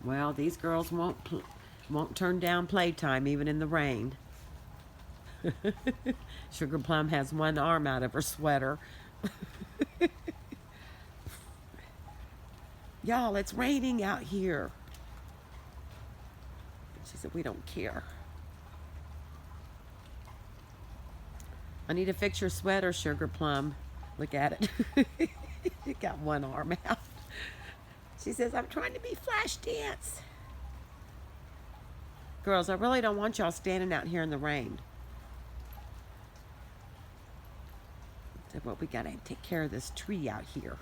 Well, these girls won't turn down playtime even in the rain. Sugar Plum has one arm out of her sweater. Y'all, it's raining out here. She said, we don't care. I need to fix your sweater, Sugar Plum. Look at it. You got one arm out. She says, I'm trying to be flash dance. Girls, I really don't want y'all standing out here in the rain. So, well, we gotta take care of this tree out here.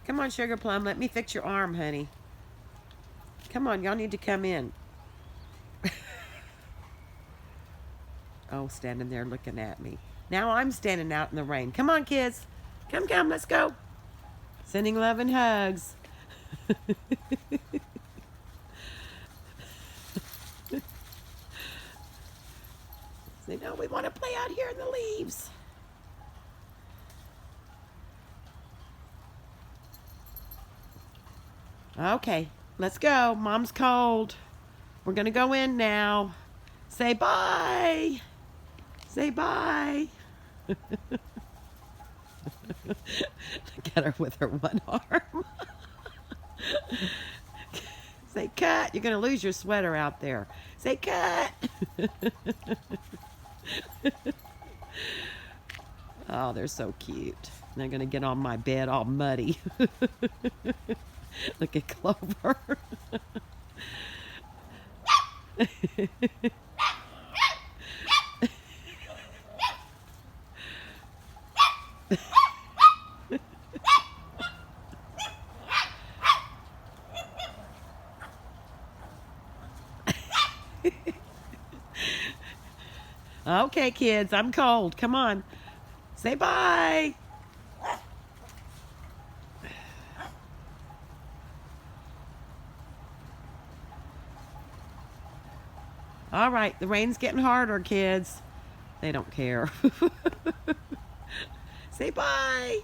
Come on, Sugar Plum, let me fix your arm, honey. Come on, y'all need to come in. Oh, standing there looking at me. Now I'm standing out in the rain. Come on, kids. Come, let's go. Sending love and hugs. Say, no, we want to play out here in the leaves. Okay, let's go. Mom's cold. We're going to go in now. Say bye. Say bye. Look at her with her one arm. Say cut. You're going to lose your sweater out there. Say cut. Oh, they're so cute. They're going to get on my bed all muddy. Look at Clover. Okay, kids, I'm cold. Come on. Say bye. All right, the rain's getting harder, kids. They don't care. Say bye.